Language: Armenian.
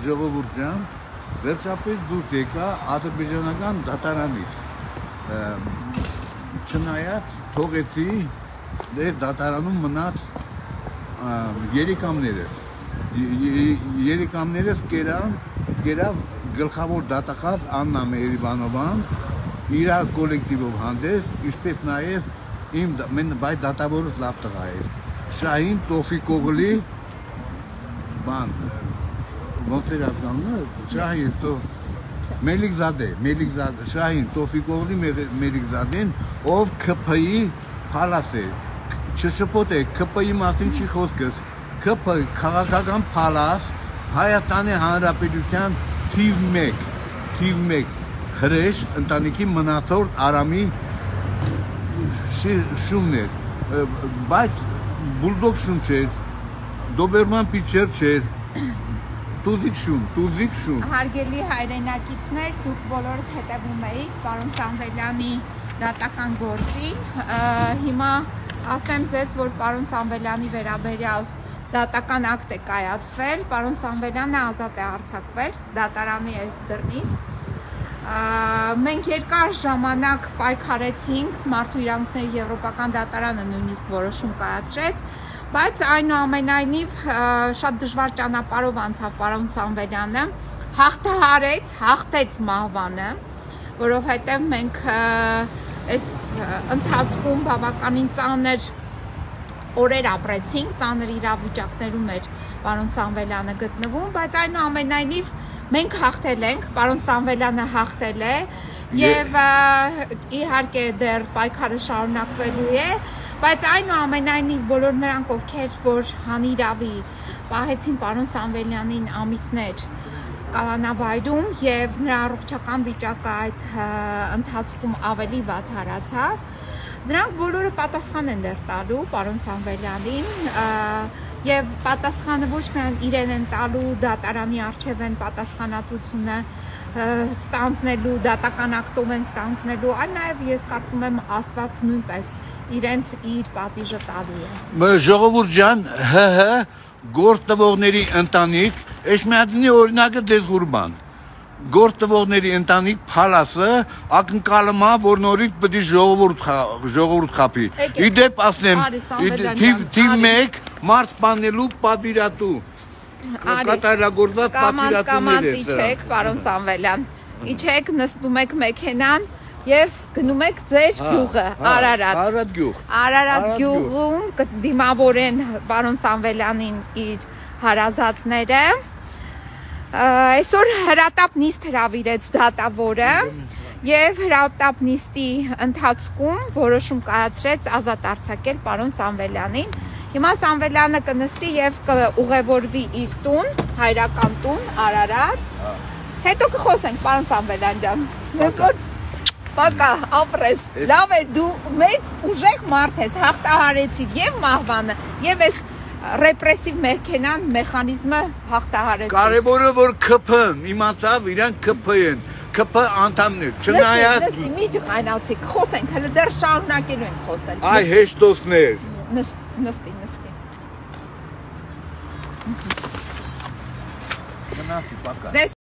Ժողովուրդ ջան, վերջապես դուրս եկա ադրբեջանական դատարանից, չնայած թողեցի դեր դատարանում մնաց երիկամներս կերավ գլխավոր դատախազ Աննա Մերիբանովան իր կոլեկտիվով հանդես, ինչպես նաև իմ բայց դատավորս լավ տղա էր Շահին Տոֆիկօղլի բան ոնց էր ասկանում Շահին Շահին Տոֆիկօղլի Մելիքզադեն ով ՔՓ-ի փալաս է չշփոթեք ՔՊ-ի մասին չի խոսքս ՔՊ քաղաքական փալաս Հայաստանի Հանրապետության թիվ 1 հրեշ ընտանիքի մնացորդ Արամի շունն էր բայց բուլդոգ շուն չէր դոբերման պիչեր չէր Տուզիկ շուն Հարգելի հայրենակիցներ, դուք բոլորդ հետևում էիք պարոն Սամվելյանի դատական գործին հիմա ասեմ ձեզ, որ պարոն Սամվելյանի վերաբերյալ դատական ակտ է կայացվել, պարոն Սամվելյանը ազատ է արձակվել դատարանի այս դռնից մենք երկար ժամանակ պայքարեցինք մարդու իրավունքների եվրոպական դատարանը նույնիսկ որոշում կայացրեց բայց այնուամենայնիվ շատ դժվար ճանապարհով անցավ պարոն Սամվելյանը հաղթեց մահվանը որովհետև մենք այս ընթացքում բավականին ծանր օրեր ապրեցինք ծանր իրավիճակներում էր պարոն Սամվելյանը գտնվում բայց այնուամենայնիվ մենք հաղթել ենք պարոն Սամվելյանը հաղթել է եւ իհարկե դեռ պայքարը շարունակվելու է բայց այնուամենայնիվ բոլոր նրանք ովքեր որ հանիրավի պահեցին պարոն Սամվելյանին ամիսներ կալանավայրում եւ նրա առողջական վիճակը այդ ընթացքում ավելի վատ հարացավ նրանք բոլորը պատասխան են դեռ տալու պարոն Սամվելյանին եւ պատասխանը ոչ միայն իրեն են տալու դատարանի առջեւ են պատասխանատվությունը ստանձնելու դատական ակտով են ստանձնելու այլ նաեւ ես կարծում եմ Աստված նույնպես իրենց իր պատիժը տալու է Ժողովուրդ ջան գործ տվողների ընտանիք այս միածնի օրինակը դες Ղուրբան գործ տվողների ընտանիք փալասը ակնկալում է որ նորից պետք է ժողովուրդ խափի իդեպ ասեմ թիվ 1 մարդ սպանելու պատվիրատու կատարելագործված պատվիրատուներ իջեք պարոն Սամվելյան իջեք նստում եք մեքենան եւ գնում եք ձեր գյուղը Արարատ գյուղում կդիմավորեն պարոն Սամվելյանին իր հարազատները այսօր հրատապ նիստ հրավիրեց դատավորը եւ հրատապ նիստի ընթացքում որոշում կայացրեց ազատ արձակել պարոն Սամվելյանին հիմա Սամվելյանը կնստի եւ կուղևորվի իր տուն հայրական տուն Արարատ հետո կխոսենք պարոն Սամվելյան ջան Պակա, ապրես, լավ է, դու մեծ ուժեղ մարդ ես, հաղթահարեցիր և մահվանը, և ես ռեպրեսիվ մեքենան, մեխանիզմը հաղթահարեցիր։ Կարևորը, որ ՔՓ-ն, իմացավ, իրանք ՔՓ են, ՔՓ անդամներ, չնայած… Նստի, մի ջղայնացիք, խոսենք, հլը դեռ շարունակելու ենք խոսել։ Այ հեշտոցներ։ Նստի։ Մնացի, պակա։